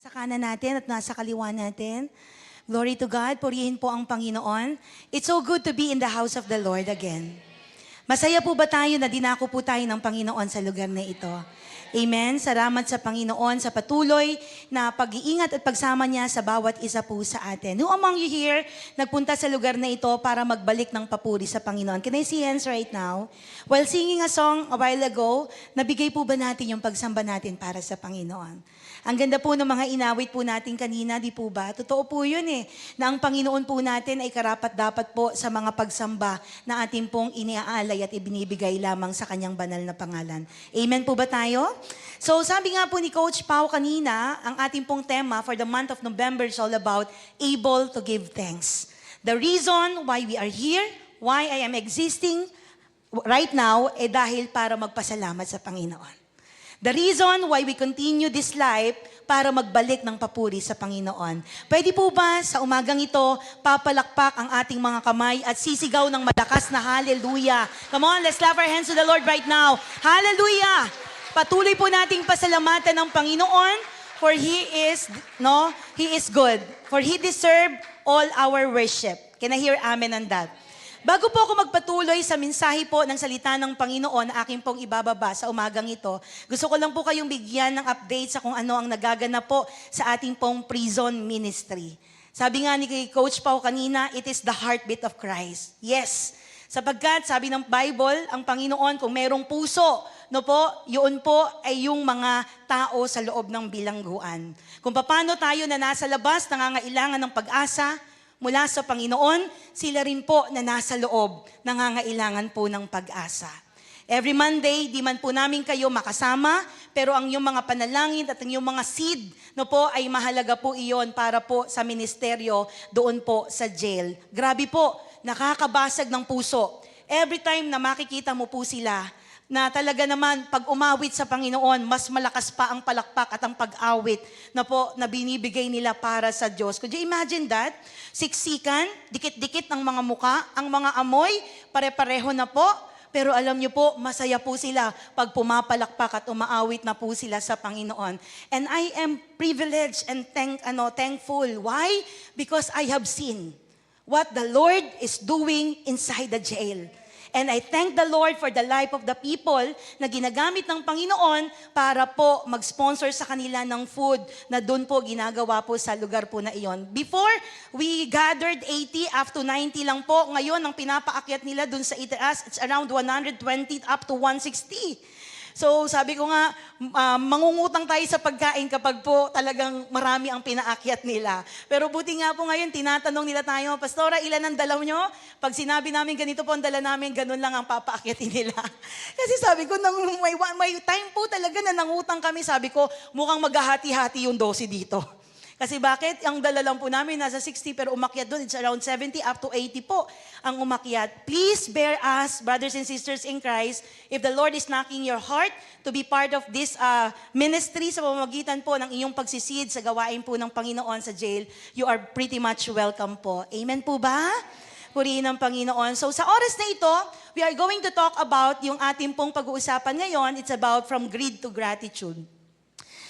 Sa kanan natin at nasa kaliwa natin. Glory to God, purihin po ang Panginoon. It's so good to be in the house of the Lord again. Masaya po ba tayo na dinako po tayo ng Panginoon sa lugar na ito? Amen. Salamat sa Panginoon sa patuloy na pag-iingat at pagsama niya sa bawat isa po sa atin. Who among you here nagpunta sa lugar na ito para magbalik ng papuri sa Panginoon? Can I see hands right now? While singing a song a while ago, nabigay po ba natin yung pagsamba natin para sa Panginoon? Ang ganda po ng mga inawit po natin kanina, di po ba? Totoo po yun na ang Panginoon po natin ay karapat-dapat po sa mga pagsamba na ating pong iniaalay at ibinibigay lamang sa kanyang banal na pangalan. Amen po ba tayo? So sabi nga po ni Coach Pao kanina, ang ating pong tema for the month of November is all about able to give thanks. The reason why we are here, why I am existing right now, dahil para magpasalamat sa Panginoon. The reason why we continue this life, para magbalik ng papuri sa Panginoon. Pwede po ba sa umagang ito, papalakpak ang ating mga kamay at sisigaw ng malakas na hallelujah? Come on, let's clap our hands to the Lord right now. Hallelujah! Patuloy po nating pasalamatan ng Panginoon, for He is good. For He deserve all our worship. Can I hear amen on that? Bago po ako magpatuloy sa mensahe po ng salita ng Panginoon na aking pong ibababa sa umagang ito, gusto ko lang po kayong bigyan ng update sa kung ano ang nagaganap po sa ating pong prison ministry. Sabi nga ni Coach Pao kanina, it is the heartbeat of Christ. Yes, sapagkat sabi ng Bible, ang Panginoon kung merong puso, yun po ay yung mga tao sa loob ng bilangguan. Kung paano tayo na nasa labas, nangangailangan ng pag-asa, mula sa Panginoon, sila rin po na nasa loob, nangangailangan po ng pag-asa. Every Monday, di man po namin kayo makasama, pero ang iyong mga panalangin at ang iyong mga seed, ay mahalaga po iyon para po sa ministeryo doon po sa jail. Grabe po, nakakabasag ng puso. Every time na makikita mo po sila, na talaga naman pag umawit sa Panginoon, mas malakas pa ang palakpak at ang pag-awit na binibigay nila para sa Diyos. Could you imagine that? Siksikan, dikit-dikit ang mga muka, ang mga amoy, pare-pareho na po. Pero alam niyo po, masaya po sila pag pumapalakpak at umaawit na po sila sa Panginoon. And I am privileged and thankful. Why? Because I have seen what the Lord is doing inside the jail. And I thank the Lord for the life of the people na ginagamit ng Panginoon para po mag-sponsor sa kanila ng food na doon po ginagawa po sa lugar po na iyon. Before, we gathered 80 up to 90 lang po. Ngayon, ang pinapaakyat nila doon sa itaas, it's around 120 up to 160. So sabi ko nga, mangungutang tayo sa pagkain kapag po talagang marami ang pinaakyat nila. Pero buti nga po ngayon, tinatanong nila tayo, Pastora, ilan ang dalaw nyo? Pag sinabi namin ganito po ang dala namin, ganun lang ang papaakyatin nila. Kasi sabi ko, may time po talaga na nangutang kami, sabi ko, mukhang maghahati-hati yung 12 dito. Kasi bakit? Ang dala lang po namin, nasa 60, pero umakyat doon, it's around 70 up to 80 po ang umakyat. Please bear us, brothers and sisters in Christ, if the Lord is knocking your heart to be part of this ministry sa pamamagitan po ng iyong pagsisid sa gawain po ng Panginoon sa jail, you are pretty much welcome po. Amen po ba? Purihin ng Panginoon. So sa oras na ito, we are going to talk about yung ating pong pag-uusapan ngayon. It's about from greed to gratitude.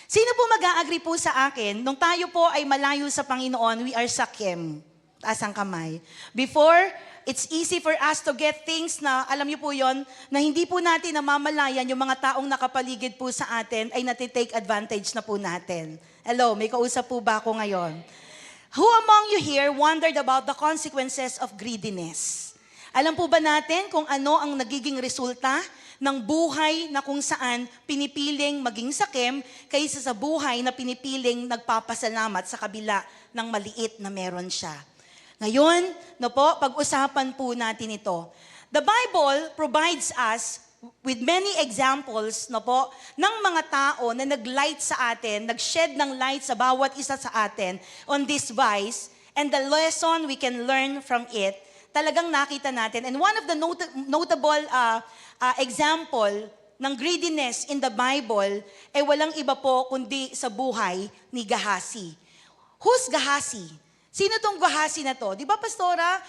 Sino po mag-a-agree po sa akin, nung tayo po ay malayo sa Panginoon, we are sakim. Taas ang kamay. Before, it's easy for us to get things na, alam niyo po yon, na hindi po natin namamalayan yung mga taong nakapaligid po sa atin ay natitake advantage na po natin. Hello, may kausap po ba ako ngayon? Who among you here wondered about the consequences of greediness? Alam po ba natin kung ano ang nagiging resulta ng buhay na kung saan pinipiling maging sakim kaysa sa buhay na pinipiling nagpapasalamat sa kabila ng maliit na meron siya. Ngayon, pag-usapan po natin ito. The Bible provides us with many examples ng mga tao na nag-light sa atin, nag-shed ng light sa bawat isa sa atin on this vice, and the lesson we can learn from it, talagang nakita natin. And one of the notable example ng greediness in the Bible ay walang iba po kundi sa buhay ni Gehazi. Who's Gehazi? Sino tong Gehazi na to? Di ba, Pastora,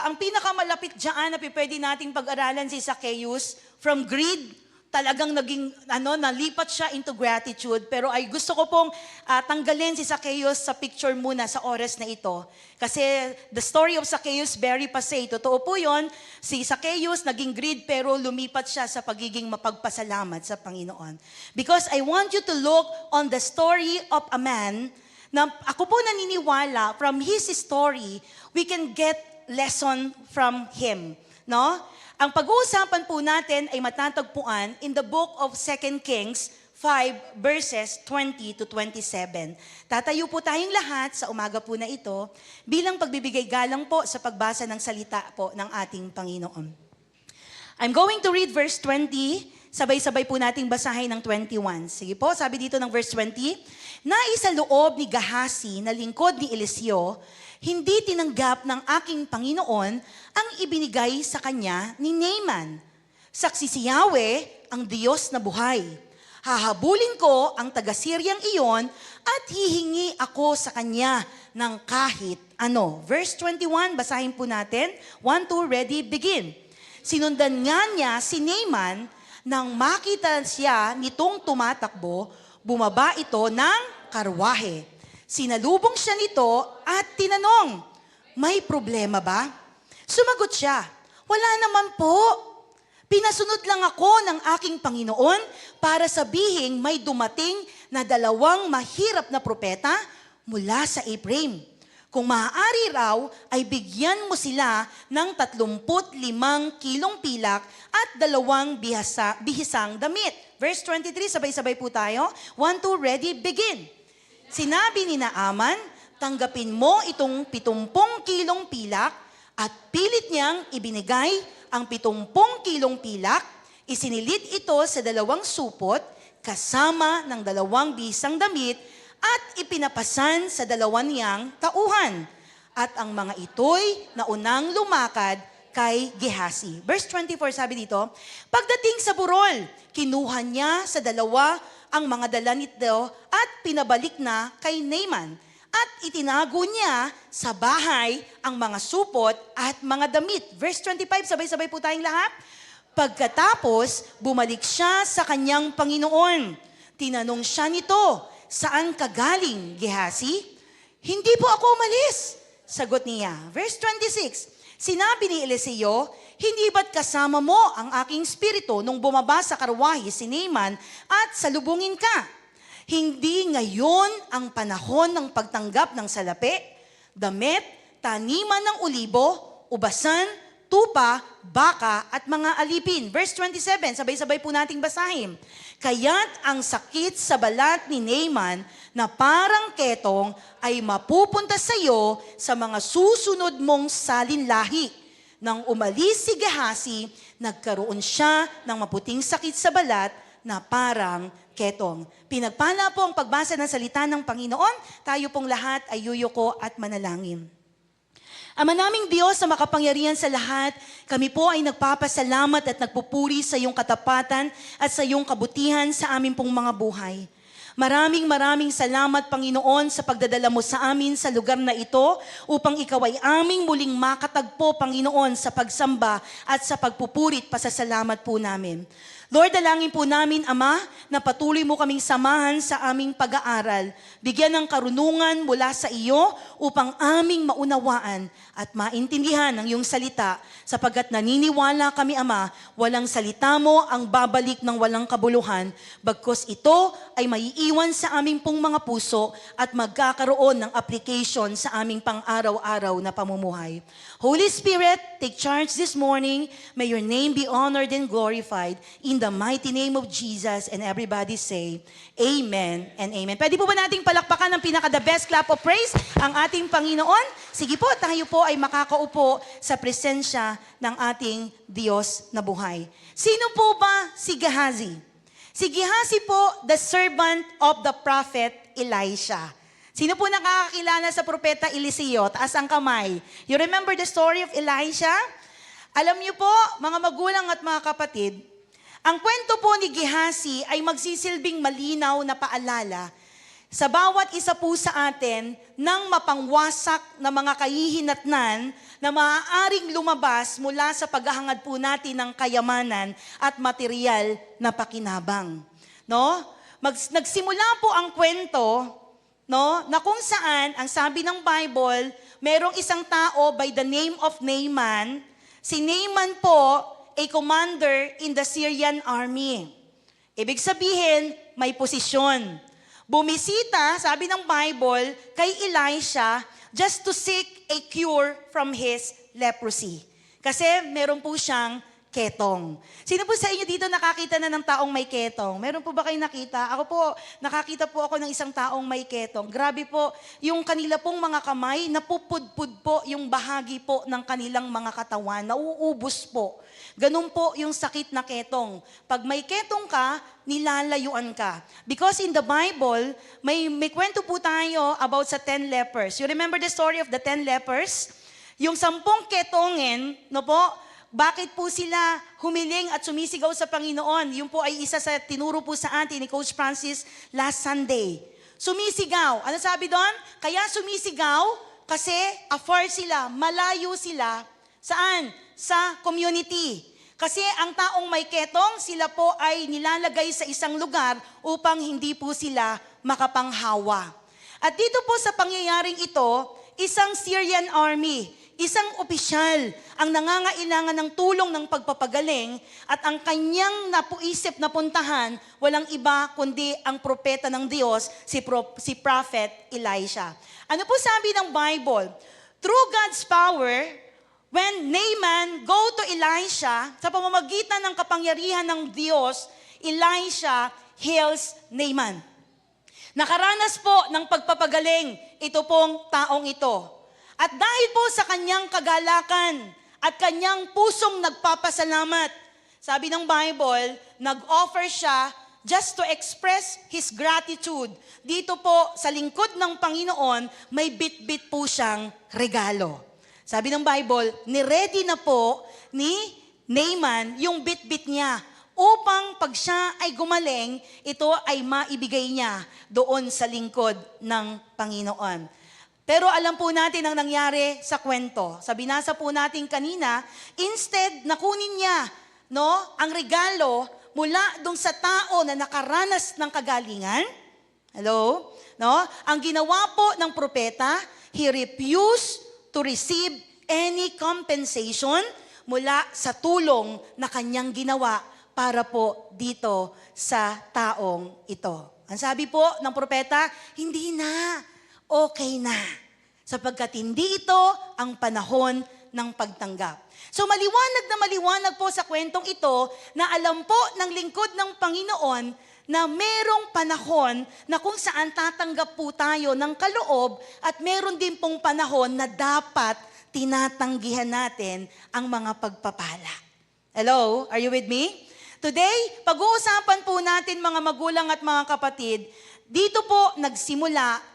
ang pinakamalapit dyan na pwede nating pag-aralan si Zacchaeus, from greed talagang naging, nalipat siya into gratitude. Pero ay gusto ko pong tanggalin si Zacchaeus sa picture muna sa oras na ito. Kasi the story of Zacchaeus, very passé. Totoo po yun, si Zacchaeus naging greed pero lumipat siya sa pagiging mapagpasalamat sa Panginoon. Because I want you to look on the story of a man na ako po naniniwala, from his story, we can get lesson from him. No? Ang pag-uusapan po natin ay matatagpuan in the book of 2 Kings 5 verses 20 to 27. Tatayo po tayong lahat sa umaga po na ito bilang pagbibigay galang po sa pagbasa ng salita po ng ating Panginoon. I'm going to read verse 20, sabay-sabay po nating basahin ng 21. Sige po, sabi dito ng verse 20, Nais sa loob ni Gehazi na lingkod ni Eliseo, hindi tinanggap ng aking Panginoon ang ibinigay sa kanya ni Naaman. Saksi si Yahweh, ang Diyos na buhay. Hahabulin ko ang taga-Siryang iyon at hihingi ako sa kanya ng kahit ano. Verse 21, basahin po natin. 1, 2, ready, begin. Sinundan nga niya si Naaman nang makita siya nitong tumatakbo, bumaba ito ng karwahe. Sinalubong siya nito at tinanong, may problema ba? Sumagot siya, wala naman po. Pinasunod lang ako ng aking Panginoon para sabihing may dumating na 2 mahirap na propeta mula sa Ephraim. Kung maaari raw, ay bigyan mo sila ng 35 kilong pilak at 2 bihisang damit. Verse 23, sabay-sabay po tayo. 1, 2, ready, begin. Sinabi ni Naaman, tanggapin mo itong 70 kilong pilak at pilit niyang ibinigay ang 70 kilong pilak, isinilid ito sa 2 supot kasama ng 2 bisang damit at ipinapasan sa 2 niyang tauhan. At ang mga ito'y naunang lumakad kay Gehazi. Verse 24 sabi dito, pagdating sa burol, kinuha niya sa 2 ang mga dala nito at pinabalik na kay Naaman. At itinago niya sa bahay ang mga supot at mga damit. Verse 25, sabay-sabay po tayong lahat. Pagkatapos, bumalik siya sa kanyang Panginoon. Tinanong siya nito, saan ka galing, Gehazi? Hindi po ako umalis, sagot niya. Verse 26, sinabi ni Eliseo, hindi ba't kasama mo ang aking spirito nung bumaba sa karwahe si Naaman at salubungin ka? Hindi ngayon ang panahon ng pagtanggap ng salapi, damit, taniman ng olibo, ubasan, tupa, baka at mga alipin. Verse 27, sabay-sabay po nating basahin. Kaya't ang sakit sa balat ni Naaman na parang ketong ay mapupunta sa iyo sa mga susunod mong salinlahi. Nang umalis si Gehazi, nagkaroon siya ng maputing sakit sa balat na parang ketong. Pinagpala po ang pagbasa ng salita ng Panginoon. Tayo pong lahat ay yuyuko at manalangin. Ama naming Diyos na makapangyarihan sa lahat, kami po ay nagpapasalamat at nagpupuri sa iyong katapatan at sa iyong kabutihan sa aming pong mga buhay. Maraming salamat, Panginoon, sa pagdadala mo sa amin sa lugar na ito upang ikaw ay aming muling makatagpo, Panginoon, sa pagsamba at sa pagpupurit, pasasalamat po namin. Lord, dalangin po namin, Ama, na patuloy mo kaming samahan sa aming pag-aaral. Bigyan ng karunungan mula sa iyo upang aming maunawaan at maintindihan ang iyong salita sapagkat naniniwala kami, Ama, walang salita mo ang babalik ng walang kabuluhan, bagkus ito ay maiiwan sa aming pong mga puso at magkakaroon ng application sa aming pang-araw-araw na pamumuhay. Holy Spirit, take charge this morning. May your name be honored and glorified in the mighty name of Jesus, and everybody say, Amen and Amen. Pwede po ba nating palakpakan ng pinaka-the best clap of praise ang ating Panginoon? Sige po, tayo po ay makakaupo sa presensya ng ating Diyos na buhay. Sino po ba si Gehazi? Si Gehazi po, the servant of the prophet Elisha. Sino po nakakakilala sa propeta Eliseo? Taas ang kamay. You remember the story of Elisha? Alam niyo po, mga magulang at mga kapatid, ang kwento po ni Gehazi ay magsisilbing malinaw na paalala sa bawat isa po sa atin ng mapangwasak na mga kahihinatnan na maaaring lumabas mula sa paghahangad po natin ng kayamanan at material na pakinabang. No? Nagsimula po ang kwento, no, na kung saan, ang sabi ng Bible, merong isang tao by the name of Naaman. Si Naaman po, a commander in the Syrian army. Ibig sabihin, may posisyon. Bumisita, sabi ng Bible, kay Elisha just to seek a cure from his leprosy. Kasi meron po siyang ketong. Sino po sa inyo dito nakakita na ng taong may ketong? Meron po ba kayo nakita? Ako po, nakakita po ako ng isang taong may ketong. Grabe po, yung kanila pong mga kamay, napupudpud po yung bahagi po ng kanilang mga katawan. Nauubos po. Ganun po yung sakit na ketong. Pag may ketong ka, nilalayuan ka. Because in the Bible, may kwento po tayo about sa 10 lepers. You remember the story of the 10 lepers? Yung 10 ketongin, no po, bakit po sila humiling at sumisigaw sa Panginoon? Yung po ay isa sa tinuro po sa atin ni Coach Francis last Sunday. Sumisigaw. Ano sabi doon? Kaya sumisigaw kasi afar sila, malayo sila. Saan? Sa community. Kasi ang taong may ketong, sila po ay nilalagay sa isang lugar upang hindi po sila makapanghawa. At dito po sa pangyayaring ito, isang Syrian army, isang opisyal ang nangangailangan ng tulong ng pagpapagaling at ang kanyang napuisip na puntahan, walang iba kundi ang propeta ng Diyos, si Prophet Elisha. Ano po sabi ng Bible? Through God's power, when Naaman go to Elisha, sa pamamagitan ng kapangyarihan ng Diyos, Elisha heals Naaman. Nakaranas po ng pagpapagaling ito pong taong ito. At dahil po sa kanyang kagalakan at kanyang pusong nagpapasalamat, sabi ng Bible, nag-offer siya just to express his gratitude. Dito po sa lingkod ng Panginoon, may bit-bit po siyang regalo. Sabi ng Bible, niready na po ni Naaman yung bit-bit niya upang pag siya ay gumaling, ito ay maibigay niya doon sa lingkod ng Panginoon. Pero alam po natin ang nangyari sa kwento. Sa binasa po natin kanina, instead na kunin niya ang regalo mula doon sa tao na nakaranas ng kagalingan, ang ginawa po ng propeta, he refused to receive any compensation mula sa tulong na kanyang ginawa para po dito sa taong ito. Ang sabi po ng propeta, hindi na, okay na. Sapagkat hindi ito ang panahon ng pagtanggap. So maliwanag na maliwanag po sa kwentong ito na alam po ng lingkod ng Panginoon na merong panahon na kung saan tatanggap po tayo ng kaloob at meron din pong panahon na dapat tinatanggihan natin ang mga pagpapala. Hello? Are you with me? Today, pag-uusapan po natin mga magulang at mga kapatid, dito po nagsimula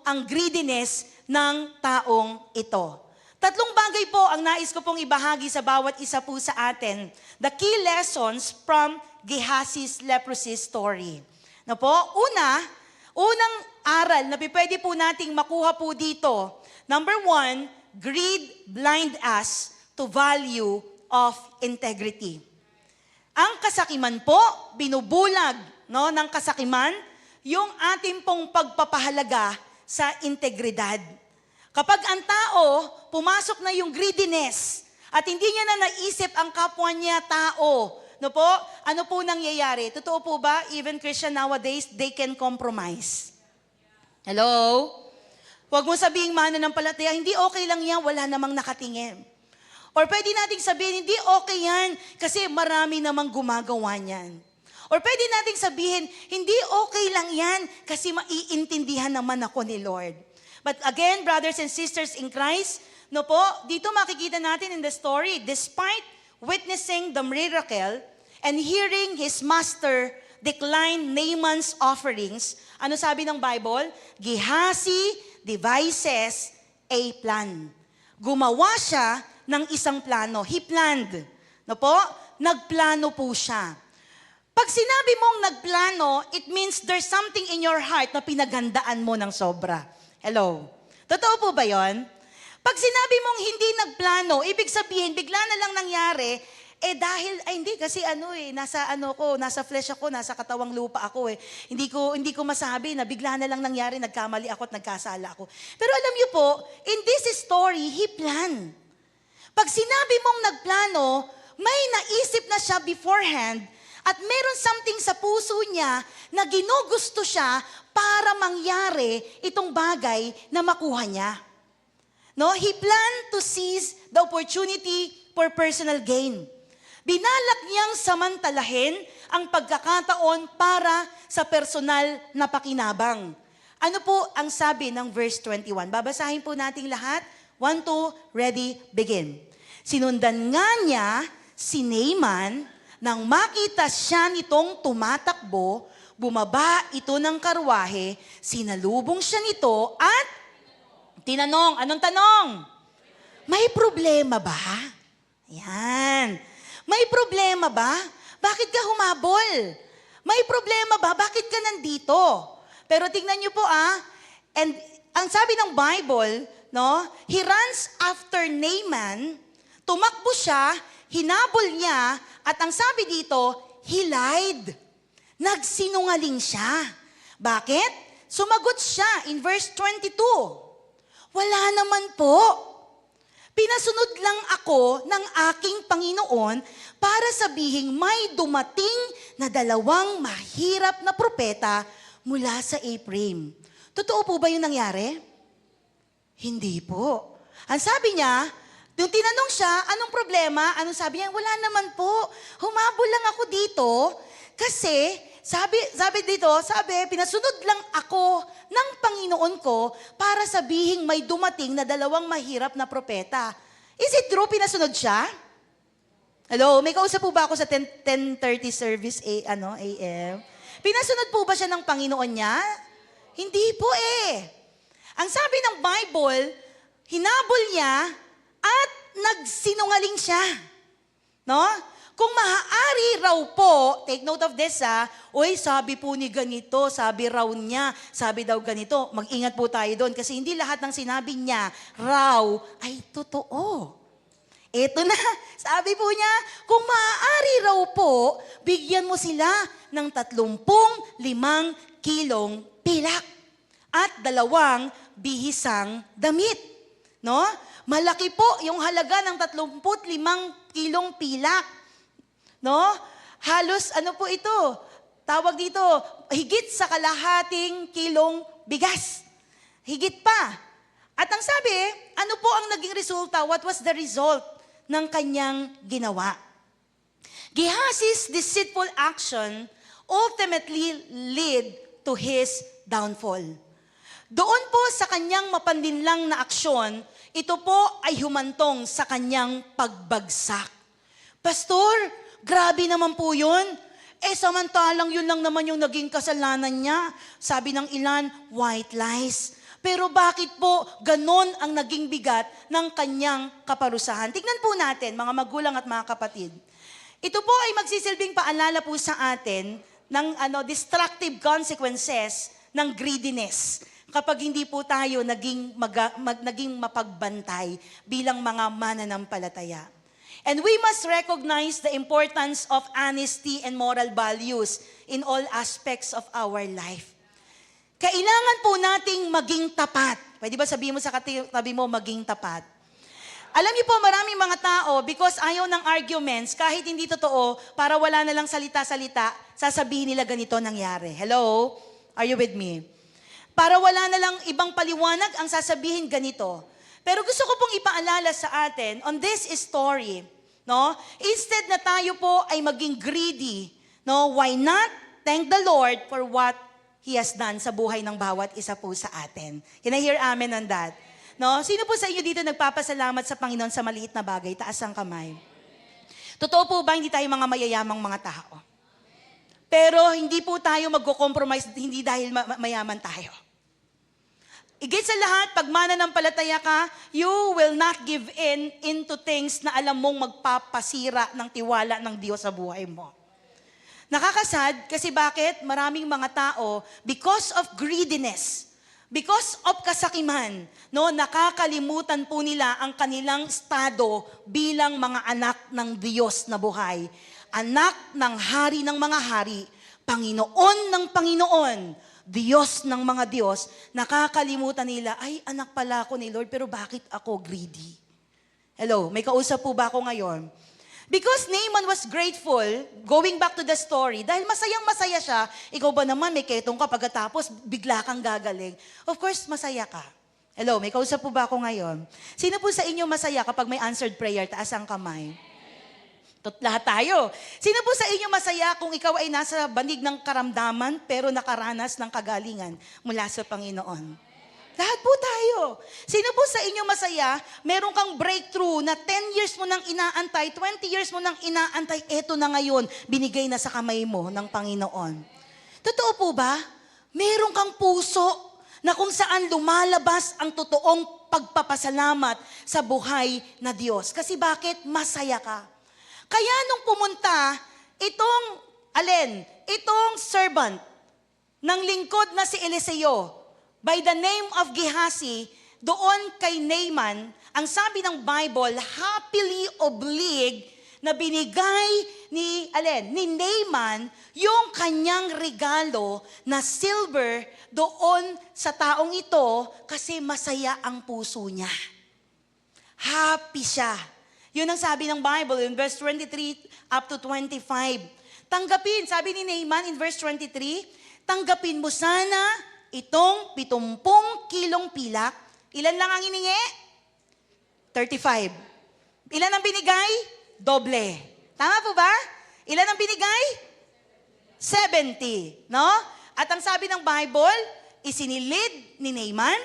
ang greediness ng taong ito. Tatlong bagay po ang nais ko pong ibahagi sa bawat isa po sa atin. The key lessons from Gehazi's leprosy story. Unang aral na pwede po nating makuha po dito. Number 1, greed blind us to value of integrity. Ang kasakiman po, binubulag ng kasakiman, yung ating pong pagpapahalaga sa integridad. Kapag ang tao, pumasok na yung greediness at hindi niya na naisip ang kapwa niya tao, ano po nangyayari? Totoo po ba? Even Christian nowadays, they can compromise. Hello? Huwag mo sabihing mananampalataya, hindi okay lang yan, wala namang nakatingin. Or pwede nating sabihin, hindi okay yan kasi marami namang gumagawa niyan. Or pwede nating sabihin, hindi okay lang yan kasi maiintindihan naman ako ni Lord. But again, brothers and sisters in Christ, dito makikita natin in the story, despite witnessing the miracle and hearing his master decline Naaman's offerings, ano sabi ng Bible? Gehazi devises a plan. Gumawa siya ng isang plano. He planned. Nagplano po siya. Pag sinabi mong nagplano, it means there's something in your heart na pinaghandaan mo ng sobra. Hello? Totoo po ba yon? Pag sinabi mong hindi nagplano, ibig sabihin, bigla na lang nangyari, hindi kasi nasa flesh ako, nasa katawang lupa ako eh. Hindi ko masabi na bigla na lang nangyari, nagkamali ako at nagkasala ako. Pero alam niyo po, in this story, He planned. Pag sinabi mong nagplano, may naisip na siya beforehand at meron something sa puso niya na ginugusto siya para mangyari itong bagay na makuha niya. No, He planned to seize the opportunity for personal gain. Binalak niyang samantalahin ang pagkakataon para sa personal na pakinabang. Ano po ang sabi ng verse 21? Babasahin po nating lahat. 1, 2, ready, begin. Sinundan nga niya si Naaman nang makita siya nitong tumatakbo, bumaba ito ng karwahe, sinalubong siya nito at tinanong. Anong tanong? May problema ba? Yan. May problema ba? Bakit ka humabol? May problema ba? Bakit ka nandito? Pero tingnan niyo po and ang sabi ng Bible, no, he runs after Naaman, tumakbo siya, hinabol niya, at ang sabi dito, he lied. Nagsinungaling siya. Bakit? Sumagot siya in verse 22. Wala naman po. Pinasunod lang ako ng aking Panginoon para sabihing may dumating na 2 mahirap na propeta mula sa Ephraim. Totoo po ba yung nangyari? Hindi po. Ang sabi niya, nung tinanong siya, anong problema? Anong sabi niya? Wala naman po. Humabol lang ako dito kasi pinasunod lang ako ng Panginoon ko para sabihing may dumating na 2 mahirap na propeta. Is it true, pinasunod siya? Hello, may kausap po ba ako sa 10:30 service AM? Pinasunod po ba siya ng Panginoon niya? Hindi po eh. Ang sabi ng Bible, hinabol niya at nagsinungaling siya. No? Kung maaari raw po, take note of this sabi po ni ganito, sabi raw niya, sabi daw ganito, mag-ingat po tayo doon kasi hindi lahat ng sinabi niya raw ay totoo. Eto na, sabi po niya, kung maaari raw po, bigyan mo sila ng 35 kilong pilak at 2 bihisang damit. No? Malaki po yung halaga ng 35 kilong pilak. No? Halos, ito? Tawag dito, higit sa kalahating kilong bigas. Higit pa. At ang sabi, ano po ang naging resulta? What was the result ng kanyang ginawa? Gehazi's deceitful action ultimately led to his downfall. Doon po sa kanyang mapandinlang na aksyon, ito po ay humantong sa kanyang pagbagsak. Pastor, grabe naman po yun. Samantalang yun lang naman yung naging kasalanan niya. Sabi ng ilan, white lies. Pero bakit po ganon ang naging bigat ng kanyang kaparusahan? Tignan po natin, mga magulang at mga kapatid. Ito po ay magsisilbing paalala po sa atin ng destructive consequences ng greediness kapag hindi po tayo naging mapagbantay bilang mga mananampalataya. And we must recognize the importance of honesty and moral values in all aspects of our life. Kailangan po nating maging tapat. Pwede ba sabihin mo sa katabi mo, maging tapat? Alam niyo po, maraming mga tao, because ayaw ng arguments, kahit hindi totoo, para wala na lang salita-salita, sasabihin nila ganito nangyari. Hello? Are you with me? Para wala na lang ibang paliwanag, ang sasabihin ganito. Pero gusto ko pong ipaalala sa atin, on this story, no? Instead na tayo po ay maging greedy, no? Why not thank the Lord for what He has done sa buhay ng bawat isa po sa atin? Can I hear amen on that? No? Sino po sa inyo dito nagpapasalamat sa Panginoon sa maliit na bagay? Taas ang kamay. Totoo po ba hindi tayo mga mayayamang mga tao? Pero hindi po tayo magko-compromise hindi dahil mayaman tayo. Igit sa lahat, pag mananampalataya ka, you will not give in into things na alam mong magpapasira ng tiwala ng Diyos sa buhay mo. Nakakasad kasi bakit? Maraming mga tao, because of greediness, because of kasakiman, no, nakakalimutan po nila ang kanilang estado bilang mga anak ng Diyos na buhay. Anak ng hari ng mga hari, Panginoon ng Panginoon, Diyos ng mga Diyos. Nakakalimutan nila, ay anak pala ako ni Lord, pero bakit ako greedy? Hello, may kausap po ba ako ngayon? Because Naaman was grateful, going back to the story, dahil masayang-masaya siya, ikaw ba naman may ketong ka pagkatapos bigla kang gagaling? Of course, masaya ka. Hello, may kausap po ba ako ngayon? Sino po sa inyo masaya kapag may answered prayer? Taas ang kamay. Lahat tayo. Sino po sa inyo masaya kung ikaw ay nasa bandig ng karamdaman pero nakaranas ng kagalingan mula sa Panginoon? Lahat po tayo. Sino po sa inyo masaya, meron kang breakthrough na 10 years mo nang inaantay, 20 years mo nang inaantay, eto na ngayon, binigay na sa kamay mo ng Panginoon. Totoo po ba? Meron kang puso na kung saan lumalabas ang totoong pagpapasalamat sa buhay na Diyos. Kasi bakit? Masaya ka. Kaya nung pumunta, itong servant ng lingkod na si Eliseo, by the name of Gehazi, doon kay Naaman, ang sabi ng Bible, happily obliged na binigay ni Naaman yung kanyang regalo na silver doon sa taong ito kasi masaya ang puso niya. Happy siya. Yun ang sabi ng Bible in verse 23 up to 25. Tanggapin, sabi ni Naaman in verse 23, tanggapin mo sana itong 70 kilong pilak. Ilan lang ang hiningi? 35. Ilan ang binigay? Doble. Tama po ba? Ilan ang binigay? 70. No? At ang sabi ng Bible, isinilid ni Naaman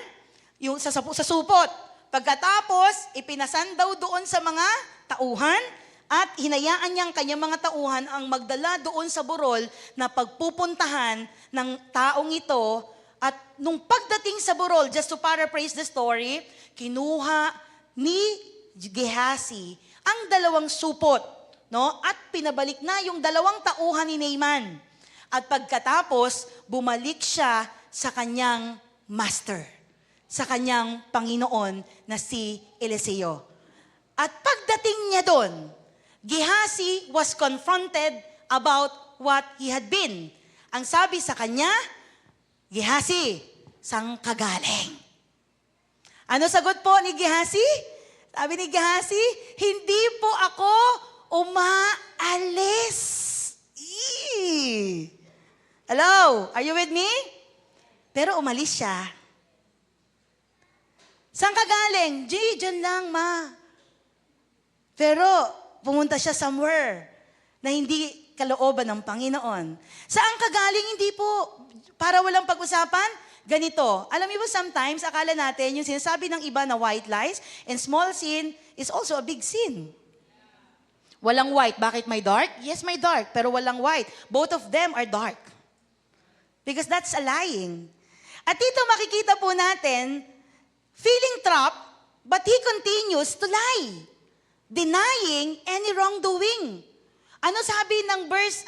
yung sa supot. Pagkatapos, ipinasan daw doon sa mga tauhan at hinayaan niyang kanyang mga tauhan ang magdala doon sa burol na pagpupuntahan ng taong ito. At nung pagdating sa burol, just to paraphrase the story, kinuha ni Gehazi ang 2 supot, no? At pinabalik na yung 2 tauhan ni Naaman. At pagkatapos, bumalik siya sa kanyang master, sa kanyang Panginoon na si Eliseo. At pagdating niya doon, Gehazi was confronted about what he had been. Ang sabi sa kanya, Gehazi, saan ka galing? Ano sagot po ni Gehazi? Sabi ni Gehazi, hindi po ako umaalis. Hello, are you with me? Pero umalis siya. Saan ka galing? Diyan lang, ma. Pero pumunta siya somewhere na hindi kalooban ng Panginoon. Saan ka galing? Hindi po. Para walang pag-usapan, ganito. Alam niyo ba sometimes, akala natin, yung sinasabi ng iba na white lies and small sin is also a big sin. Walang white. Bakit may dark? Yes, may dark. Pero walang white. Both of them are dark. Because that's a lying. At dito makikita po natin, feeling trapped, but he continues to lie. Denying any wrongdoing. Ano sabi ng verse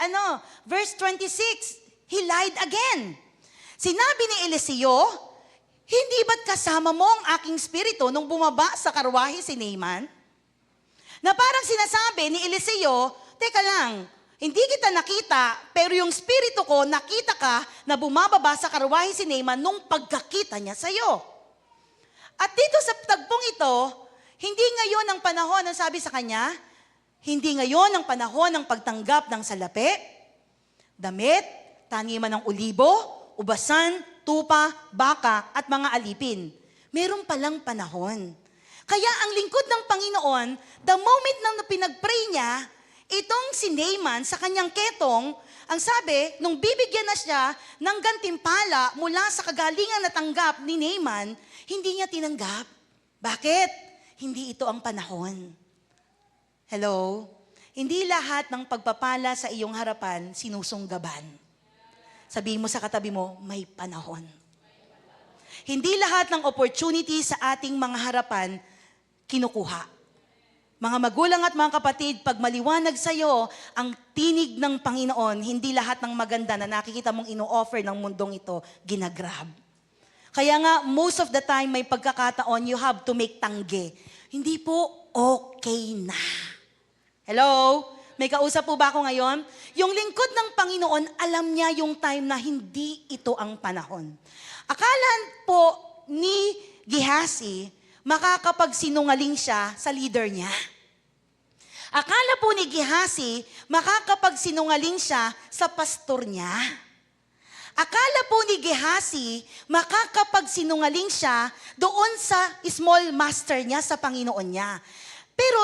26? He lied again. Sinabi ni Eliseo, hindi ba't kasama mo ang aking spirito nung bumaba sa karwahe si Naaman? Na parang sinasabi ni Eliseo, teka lang, hindi kita nakita, pero yung spirito ko, nakita ka na bumababa sa karwahe si Naaman nung pagkakita niya sa'yo. At dito sa tagpong ito, hindi ngayon ang panahon, ang sabi sa kanya, hindi ngayon ang panahon ng pagtanggap ng salapi, damit, taniman ng olibo, ubasan, tupa, baka, at mga alipin. Meron palang panahon. Kaya ang lingkod ng Panginoon, the moment na pinag-pray niya, itong si Naaman sa kanyang ketong, ang sabi, nung bibigyan na siya ng gantimpala mula sa kagalingan na tanggap ni Naaman, hindi niya tinanggap. Bakit? Hindi ito ang panahon. Hello? Hindi lahat ng pagpapala sa iyong harapan sinusunggaban. Sabihin mo sa katabi mo, may panahon. Hindi lahat ng opportunity sa ating mga harapan kinukuha. Mga magulang at mga kapatid, pag maliwanag sa'yo ang tinig ng Panginoon, hindi lahat ng maganda na nakikita mong ino-offer ng mundong ito, ginagrab. Kaya nga, most of the time, may pagkakataon, you have to make tangge. Hindi po okay na. Hello? May kausap po ba ako ngayon? Yung lingkod ng Panginoon, alam niya yung time na hindi ito ang panahon. Akala po ni Gehazi, makakapagsinungaling siya sa leader niya. Akala po ni Gehazi, makakapagsinungaling siya sa pastor niya. Akala po ni Gehazi, makakapagsinungaling siya doon sa small master niya, sa Panginoon niya. Pero,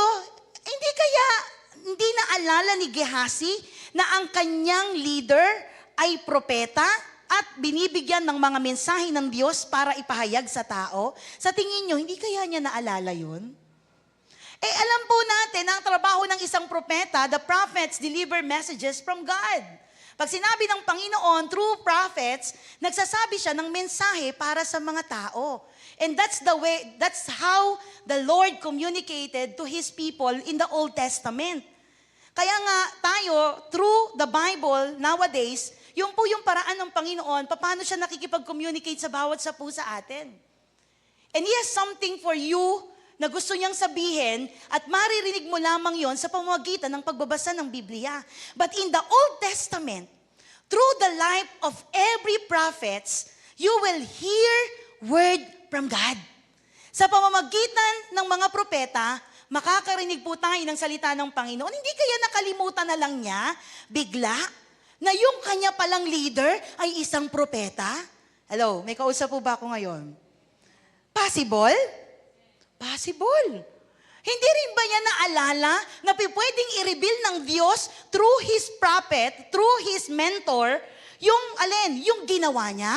hindi naalala ni Gehazi na ang kanyang leader ay propeta at binibigyan ng mga mensahe ng Diyos para ipahayag sa tao? Sa tingin nyo, hindi kaya niya naalala yun? Alam po natin, ang trabaho ng isang propeta, the prophets deliver messages from God. Pag sinabi ng Panginoon, through prophets, nagsasabi siya ng mensahe para sa mga tao. And that's how the Lord communicated to His people in the Old Testament. Kaya nga tayo, through the Bible nowadays, yung po yung paraan ng Panginoon, paano siya nakikipag-communicate sa bawat sapu sa atin. And He has something for you na gusto niyang sabihin at maririnig mo lamang yon sa pamamagitan ng pagbabasa ng Biblia. But in the Old Testament, through the life of every prophets, you will hear word from God. Sa pamamagitan ng mga propeta, makakarinig po tayo ng salita ng Panginoon. Hindi kaya nakalimutan na lang niya, bigla, na yung kanya palang leader ay isang propeta? Hello, may kausap po ba ako ngayon? Possible? Possible. Hindi rin ba niya naalala na pwedeng i-reveal ng Diyos through His prophet, through His mentor, yung ginawa niya?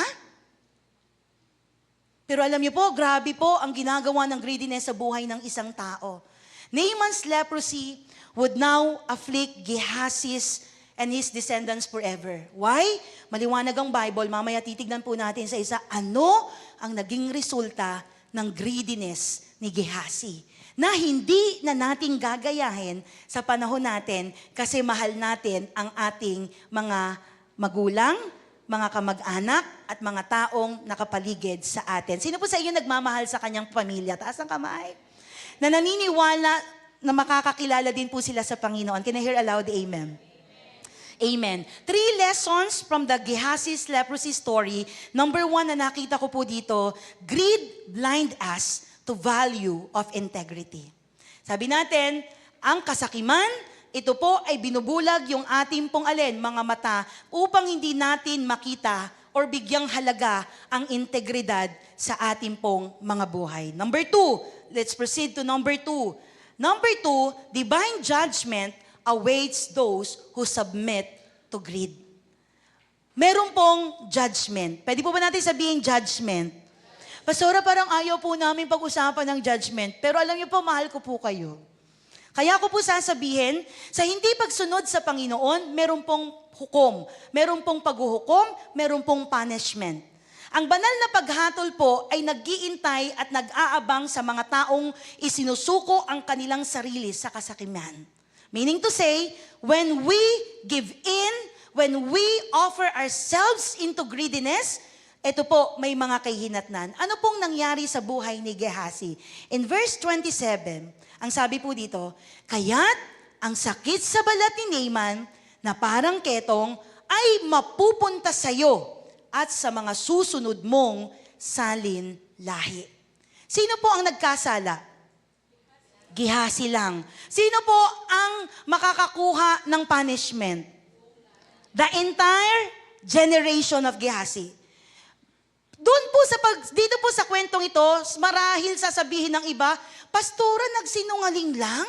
Pero alam niyo po, grabe po ang ginagawa ng greediness sa buhay ng isang tao. Naaman's leprosy would now afflict Gehazi and his descendants forever. Why? Maliwanag ang Bible, mamaya titignan po natin sa isa, ano ang naging resulta ng greediness ni Gehazi, na hindi na natin gagayahin sa panahon natin kasi mahal natin ang ating mga magulang, mga kamag-anak, at mga taong nakapaligid sa atin. Sino po sa inyo nagmamahal sa kanyang pamilya? Taas ang kamay. Na naniniwala na makakakilala din po sila sa Panginoon. Can I hear aloud, amen? Amen. 3 lessons from the Gehazi's leprosy story. Number 1 na nakita ko po dito, greed blind us to value of integrity. Sabi natin, ang kasakiman, ito po ay binubulag yung ating pong mga mata upang hindi natin makita or bigyang halaga ang integridad sa ating pong mga buhay. Number 2, let's proceed to number 2. Number 2, divine judgment awaits those who submit to greed. Meron pong judgment. Pwede po ba natin sabihin judgment? Pastora, parang ayaw po namin pag-usapan ng judgment. Pero alam niyo po, mahal ko po kayo. Kaya ko po sasabihin, sa hindi pagsunod sa Panginoon, meron pong hukom. Meron pong paghuhukom, meron pong punishment. Ang banal na paghatol po ay nag-iintay at nag-aabang sa mga taong isinusuko ang kanilang sarili sa kasakiman. Meaning to say, when we give in, when we offer ourselves into greediness, ito po, may mga kahinatnan. Ano pong nangyari sa buhay ni Gehazi? In verse 27, ang sabi po dito, kaya't ang sakit sa balat ni Naaman na parang ketong ay mapupunta sa iyo at sa mga susunod mong salin lahi. Sino po ang nagkasala? Gehazi lang. Sino po ang makakakuha ng punishment? The entire generation of Gehazi. Dito po sa kwentong ito, marahil sasabihin ng iba, Pastora, nagsinungaling lang?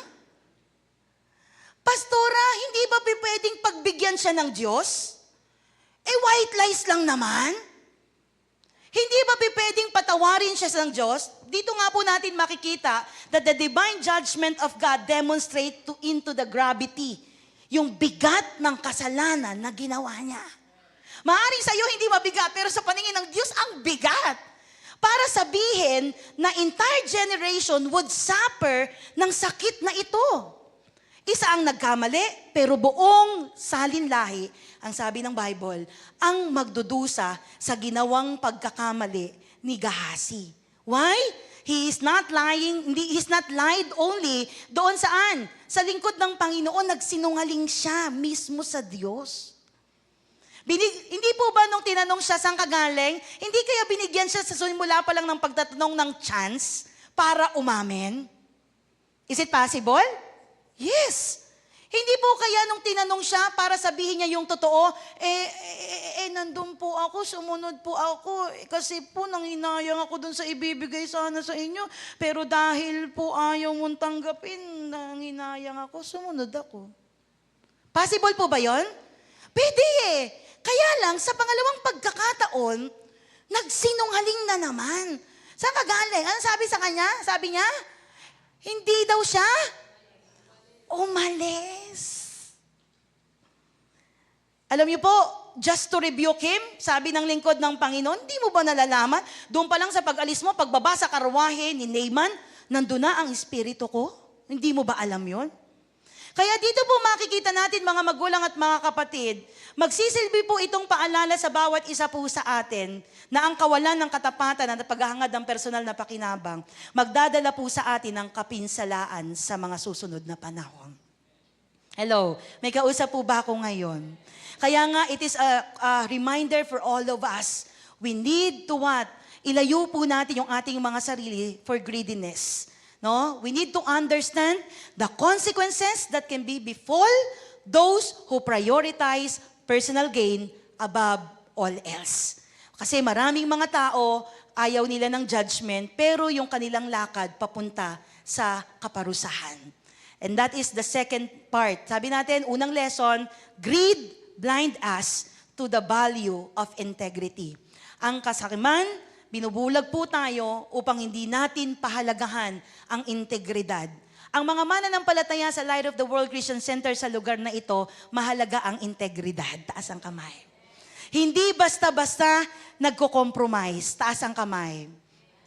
Pastora, hindi ba pwedeng pagbigyan siya ng Diyos? White lies lang naman. Hindi ba pwedeng patawarin siya ng Diyos? Dito nga po natin makikita that the divine judgment of God demonstrate into the gravity, yung bigat ng kasalanan na ginawa niya. Maaaring sa iyo hindi mabigat, pero sa paningin ng Diyos, ang bigat. para sabihin na entire generation would suffer ng sakit na ito. Isa ang nagkamali, pero buong salinlahi, ang sabi ng Bible, ang magdudusa sa ginawang pagkakamali ni Gehazi. Why? He's not lied only doon saan? Sa lingkod ng Panginoon, nagsinungaling siya mismo sa Diyos. Hindi po ba nung tinanong siya saan ka galing, hindi kaya binigyan siya sa simula pa lang ng pagtatanong ng chance para umamin? Is it possible? Yes. Hindi po kaya nung tinanong siya para sabihin niya yung totoo, nandun po ako, sumunod po ako, kasi po nanginayang ako dun sa ibibigay sana sa inyo, pero dahil po ayaw mong tanggapin, nanginayang ako, sumunod ako. Possible po ba yon? Pwede eh. Kaya lang, sa pangalawang pagkakataon, nagsinungaling na naman. Saan ka galing? Ano sabi sa kanya? Sabi niya, hindi daw siya umalis. Alam niyo po, just to rebuke him, sabi ng lingkod ng Panginoon, hindi mo ba nalalaman? Doon pa lang sa pag-alis mo, pagbaba sa karwahe ni Naaman, nandun na ang espiritu ko. Hindi mo ba alam yon? Kaya dito po makikita natin mga magulang at mga kapatid, magsisilbi po itong paalala sa bawat isa po sa atin na ang kawalan ng katapatan at paghahangad ng personal na pakinabang magdadala po sa atin ng kapinsalaan sa mga susunod na panahon. Hello, may kausap po ba ako ngayon? Kaya nga, it is a reminder for all of us. We need to what? Ilayo po natin yung ating mga sarili for greediness. No? We need to understand the consequences that can be befall those who prioritize personal gain above all else. Kasi maraming mga tao, ayaw nila ng judgment, pero yung kanilang lakad papunta sa kaparusahan. And that is the second part. Sabi natin, unang lesson, greed blind us to the value of integrity. Ang kasakiman, binubulag po tayo upang hindi natin pahalagahan ang integridad. Ang mga mananampalataya sa Light of the World Christian Center sa lugar na ito, mahalaga ang integridad. Taas ang kamay. Hindi basta-basta nagko-compromise. Taas ang kamay.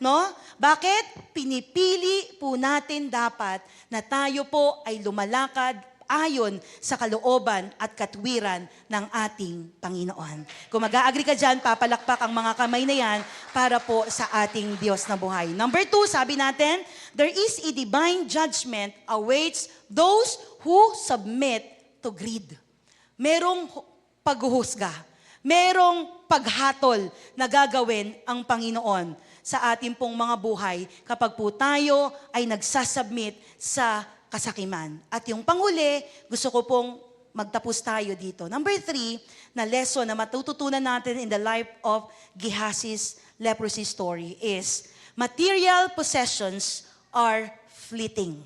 No? Bakit? Pinipili po natin dapat na tayo po ay lumalakad ayon sa kalooban at katwiran ng ating Panginoon. Kung mag-a-agree ka dyan, papalakpak ang mga kamay na yan para po sa ating Diyos na buhay. Number 2, sabi natin, there is a divine judgment awaits those who submit to greed. Merong paghuhusga, merong paghatol na gagawin ang Panginoon sa ating pong mga buhay kapag po tayo ay nagsasubmit sa kasakiman. At yung panghuli, gusto ko pong magtapos tayo dito. Number 3, na lesson na matututunan natin in the life of Gehazi's leprosy story is, material possessions are fleeting.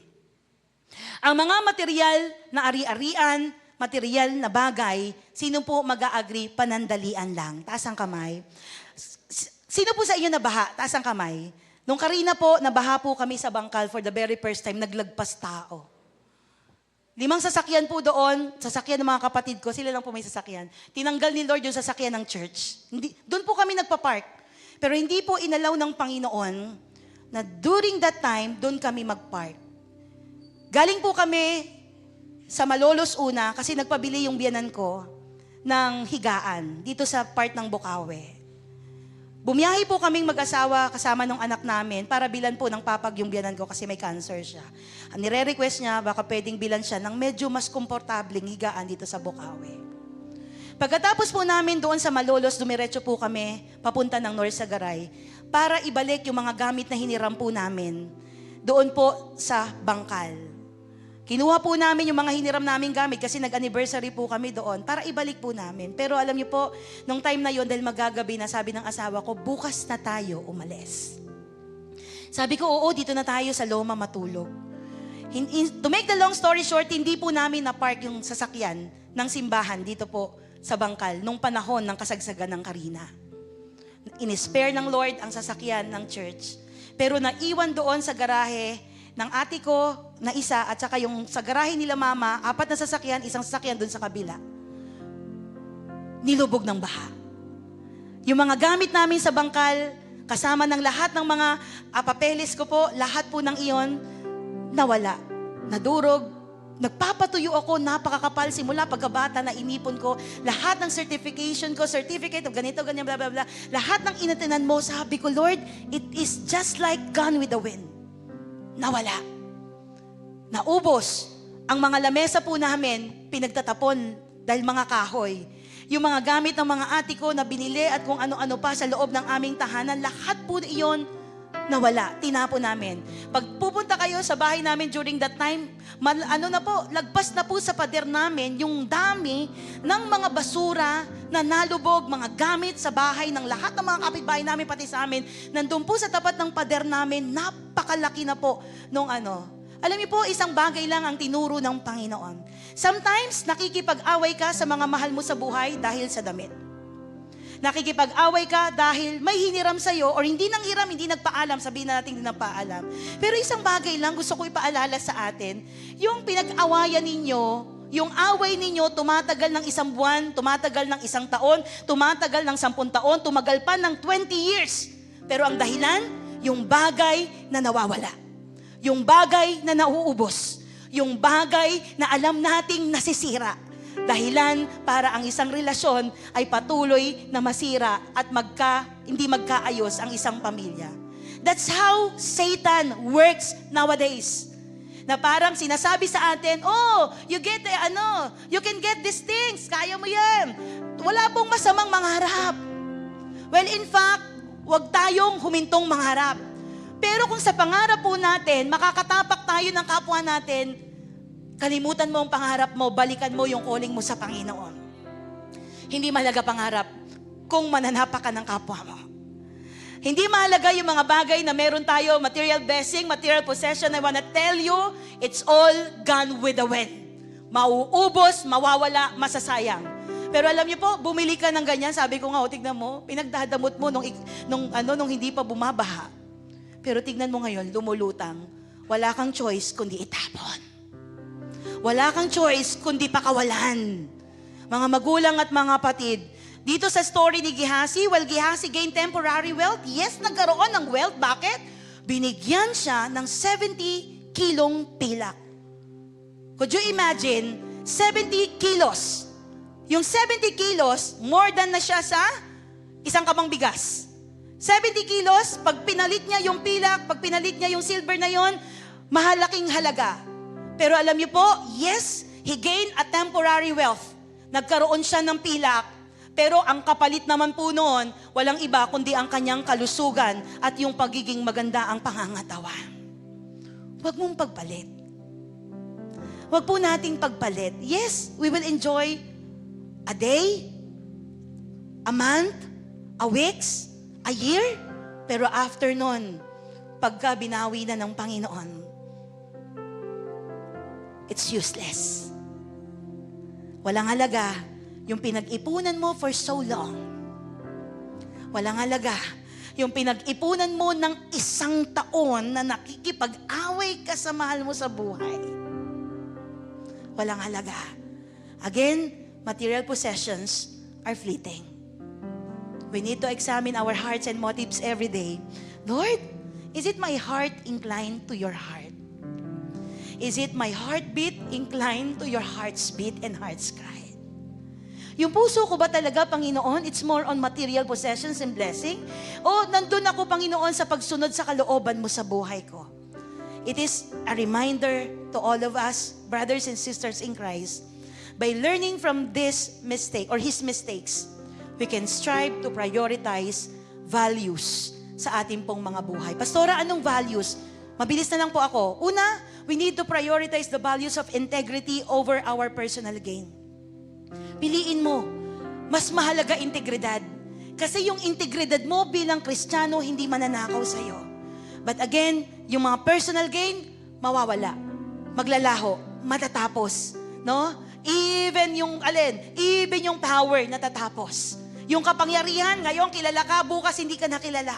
Ang mga material na ari-arian, material na bagay, sino po mag-a-agree, panandalian lang. Taas ang kamay. Sino po sa inyo nabaha? Taas ang kamay. Nung Karina po, nabaha po kami sa bangkal for the very first time, naglagpas tao. 5 sasakyan po doon, sasakyan ng mga kapatid ko, sila lang po may sasakyan. Tinanggal ni Lord yung sasakyan ng church. Doon po kami nagpa-park. Pero hindi po inalaw ng Panginoon na during that time, doon kami mag-park. Galing po kami sa Malolos una kasi nagpabili yung biyanan ko ng higaan dito sa part ng Bukawe. Bumiyahe po kaming mag-asawa kasama ng anak namin para bilan po ng papag yung biyanan ko kasi may cancer siya. Ang nire-request niya, baka pwedeng bilan siya ng medyo mas komportabling higaan dito sa Bukawe. Pagkatapos po namin doon sa Malolos, dumiretso po kami papunta ng North Sagaray para ibalik yung mga gamit na hiniram po namin doon po sa bangkal. Kinuha po namin yung mga hiniram naming gamit kasi nag-anniversary po kami doon para ibalik po namin. Pero alam niyo po, nung time na yon dahil magagabi na, sabi ng asawa ko, bukas na tayo umalis. Sabi ko, oo, dito na tayo sa Loma matulog. To make the long story short, hindi po namin na-park yung sasakyan ng simbahan dito po sa bangkal nung panahon ng kasagsagan ng Karina. In-spare ng Lord ang sasakyan ng church. Pero naiwan doon sa garahe ng ate ko na isa at saka yung sa garahe nila mama, 4 na sasakyan, isang sasakyan doon sa kabila. Nilubog ng baha. Yung mga gamit namin sa bangkal, Kasama ng lahat ng mga papeles ko po, lahat po ng iyon, nawala. Nadurog. Nagpapatuyo ako, napakakapal, simula pagkabata na inipon ko, lahat ng certification ko, certificate of ganito, ganyan, bla bla bla, lahat ng inatinan mo, sabi ko, Lord, it is just like gone with the wind. Nawala. Naubos. Ang mga lamesa po namin, pinagtatapon dahil mga kahoy. Yung mga gamit ng mga ate ko na binili at kung ano-ano pa sa loob ng aming tahanan, lahat po iyon nawala, tinapon namin. Pag pupunta kayo sa bahay namin during that time, lagpas na po sa pader namin yung dami ng mga basura na nalubog, mga gamit sa bahay ng lahat ng mga kapitbahay namin, pati sa amin. Nandun po sa tapat ng pader namin, napakalaki na po nung Alam niyo po, isang bagay lang ang tinuro ng Panginoon. Sometimes, nakikipag-away ka sa mga mahal mo sa buhay dahil sa damit. Nakikipag-away ka dahil may hiniram sa'yo or hindi nang hiram, hindi nagpaalam, sabihin na natin hindi nagpaalam. Pero isang bagay lang gusto ko ipaalala sa atin, yung pinag-awayan ninyo, yung away ninyo tumatagal ng 1 buwan, tumatagal ng 1 taon, tumatagal ng 10 taon, tumagal pa ng 20 years. Pero ang dahilan, yung bagay na nawawala. Yung bagay na nauubos. Yung bagay na alam nating nasisira. Dahilan para ang isang relasyon ay patuloy na masira at hindi magkaayos ang isang pamilya. That's how Satan works nowadays. Na parang sinasabi sa atin, you can get these things, kaya mo yan. Wala pong masamang mangarap. Well, in fact, huwag tayong humintong mangarap. Pero kung sa pangarap po natin, makakatapak tayo ng kapwa natin, kalimutan mo ang pangarap mo, balikan mo yung calling mo sa Panginoon. Hindi mahalaga pangarap kung mananapak ka ng kapwa mo. Hindi mahalaga yung mga bagay na meron tayo, material blessing, material possession. I wanna tell you, it's all gone with the wind. Mauubos, mawawala, masasayang. Pero alam niyo po, bumili ka ng ganyan, sabi ko nga, tignan mo, pinagdadamot mo nung hindi pa bumabaha. Pero tignan mo ngayon, lumulutang. Wala kang choice kundi itapon. Wala kang choice kundi pakawalan. Mga magulang at mga kapatid, dito sa story ni Gehazi, Gehazi gained temporary wealth. Yes, nagkaroon ng wealth. Bakit? Binigyan siya ng 70 kilong pilak. Could you imagine? 70 kilos. Yung 70 kilos, more than na siya sa isang kamang bigas. 70 kilos, pag pinalit niya yung pilak, pag pinalit niya yung silver na yon, mahalaking halaga. Pero alam niyo po, yes, he gained a temporary wealth. Nagkaroon siya ng pilak, pero ang kapalit naman po noon, walang iba kundi ang kanyang kalusugan at yung pagiging maganda ang pangangatawa. Huwag mong pagpalit. Huwag po nating pagpalit. Yes, we will enjoy a day, a month, a weeks, a year, pero after nun, pagka binawi na ng Panginoon, it's useless. Walang halaga yung pinag-ipunan mo for so long. Walang halaga yung pinag-ipunan mo ng 1 taon na nakikipag-away ka sa mahal mo sa buhay. Walang halaga. Again, material possessions are fleeting. We need to examine our hearts and motives every day. Lord, is it my heart inclined to your heart? Is it my heartbeat inclined to your heart's beat and heart's cry? Yung puso ko ba talaga, Panginoon, it's more on material possessions and blessing? O nandun ako, Panginoon, sa pagsunod sa kalooban mo sa buhay ko? It is a reminder to all of us, brothers and sisters in Christ, by learning from this mistake or his mistakes, we can strive to prioritize values sa ating pong mga buhay. Pastora, anong values? Mabilis na lang po ako. Una, we need to prioritize the values of integrity over our personal gain. Piliin mo, mas mahalaga integridad. Kasi yung integridad mo bilang Kristiyano, hindi mananakaw sa'yo. But again, yung mga personal gain, mawawala. Maglalaho, matatapos. No? Even yung power natatapos. Yung kapangyarihan, ngayon kilala ka, bukas hindi ka nakilala.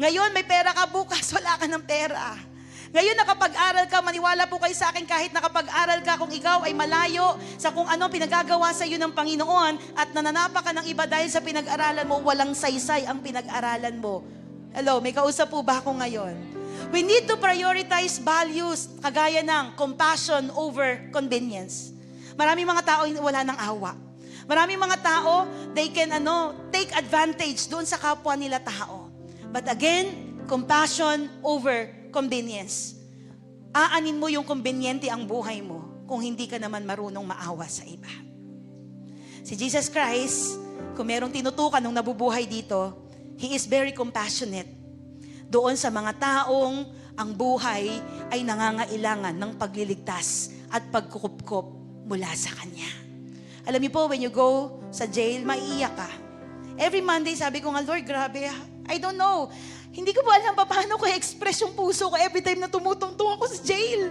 Ngayon may pera ka, bukas wala ka ng pera. Ngayon nakapag-aral ka, maniwala po kayo sa akin, kahit nakapag-aral ka, kung ikaw ay malayo sa kung ano pinagagawa sa iyo ng Panginoon at nananapa ka ng iba dahil sa pinag-aralan mo, walang saysay ang pinag-aralan mo. Hello, may kausap po ba ako ngayon? We need to prioritize values kagaya ng compassion over convenience. Maraming mga tao wala ng awa. Maraming mga tao, they can take advantage doon sa kapwa nila tao. But again, compassion over convenience. Aanin mo yung konbenyente ang buhay mo kung hindi ka naman marunong maawa sa iba. Si Jesus Christ, kung merong tinutukan nung nabubuhay dito, He is very compassionate doon sa mga taong ang buhay ay nangangailangan ng pagliligtas at pagkukupkop mula sa Kanya. Alam niyo po, when you go sa jail, maiiyak ka. Every Monday, sabi ko nga, Lord, grabe, I don't know. Hindi ko po alam paano ko i-express yung puso ko every time na tumutungtong ako sa jail.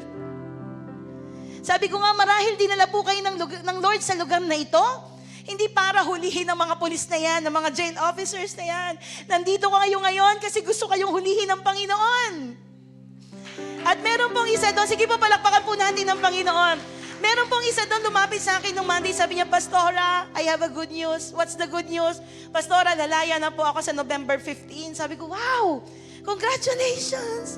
Sabi ko nga, marahil dinala po kayo ng Lord sa lugar na ito. Hindi para hulihin ng mga pulis na yan, ng mga jail officers na yan. Nandito ko kayo ngayon kasi gusto kayong hulihin ng Panginoon. At meron pong isa doon, sige po, palakpakan po natin ng Panginoon. Meron pong isa doon, lumapit sa akin nung Monday, sabi niya, Pastora, I have a good news. What's the good news? Pastora, lalaya na po ako sa November 15. Sabi ko, wow, congratulations.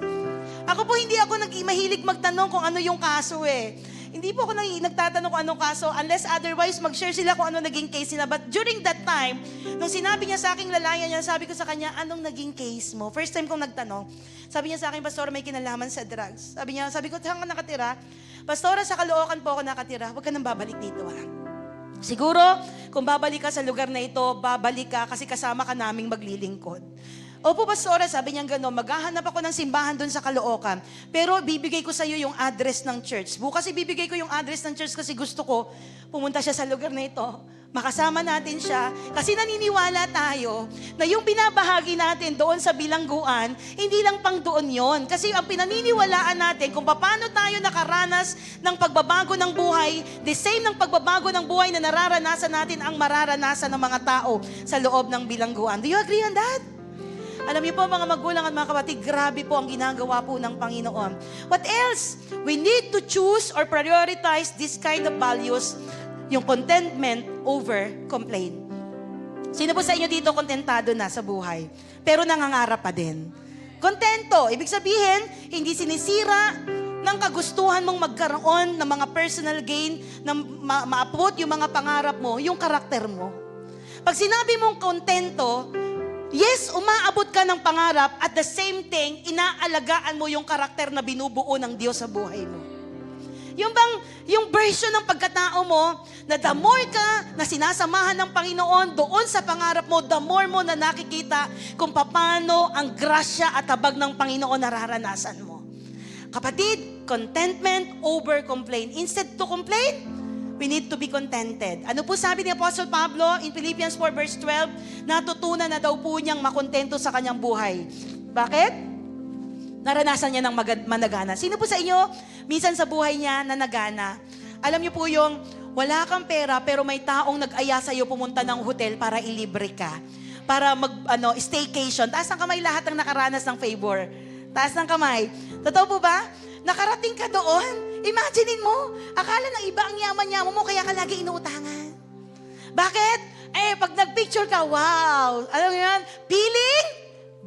Ako po, hindi ako mahilig magtanong kung ano yung kaso eh. Hindi po ako nagtatanong kung anong kaso unless otherwise mag-share sila kung ano naging case nila. But during that time, nung sinabi niya sa akin lalaya niya, sabi ko sa kanya, anong naging case mo? First time kong nagtanong. Sabi niya sa akin, Pastora, may kinalaman sa drugs. Sabi ko, saan ka nakatira? Pastora, sa Caloocan po ako nakatira. Huwag ka nang babalik dito Siguro, kung babalik ka sa lugar na ito, babalik ka kasi kasama ka naming maglilingkod. Opo, Pastora, sabi niya gano'n, maghahanap ako ng simbahan doon sa Caloocan. Pero bibigay ko sa iyo yung address ng church. Bukas ibibigay ko yung address ng church kasi gusto ko pumunta siya sa lugar na ito. Makasama natin siya. Kasi naniniwala tayo na yung binabahagi natin doon sa bilangguan, hindi lang pang doon yon. Kasi ang pinaniniwalaan natin kung paano tayo nakaranas ng pagbabago ng buhay, the same ng pagbabago ng buhay na nararanasan natin ang mararanasan ng mga tao sa loob ng bilangguan. Do you agree on that? Alam niyo po mga magulang at mga kapatid, grabe po ang ginagawa po ng Panginoon. What else? We need to choose or prioritize this kind of values, yung contentment over complaint. Sino po sa inyo dito kontentado na sa buhay, pero nangangarap pa din? Kontento, ibig sabihin, hindi sinisira ng kagustuhan mong magkaroon ng mga personal gain, na maapot yung mga pangarap mo, yung karakter mo. Pag sinabi mong kontento, yes, umaabot ka ng pangarap at the same thing, inaalagaan mo yung karakter na binubuo ng Diyos sa buhay mo. Yung version ng pagkatao mo, na the more ka na sinasamahan ng Panginoon doon sa pangarap mo, the more mo na nakikita kung paano ang grasya at habag ng Panginoon nararanasan mo. Kapatid, contentment over complaint. Instead to complain, we need to be contented. Ano po sabi ni Apostle Pablo in Philippians 4 verse 12? Natutunan na daw po niyang makontento sa kanyang buhay. Bakit? Naranasan niya ng managana. Sino po sa inyo, minsan sa buhay niya na nagana? Alam niyo po yung wala kang pera pero may taong nag-aya sa iyo pumunta ng hotel para ilibre ka. Para staycation. Taas ng kamay lahat ng nakaranas ng favor. Taas ng kamay. Totoo po ba? Nakarating ka doon. Imaginein mo, akala ng iba ang yaman-yaman mo, kaya ka lagi inuutangan. Bakit? Pag nag-picture ka, wow! Alam mo yan? Feeling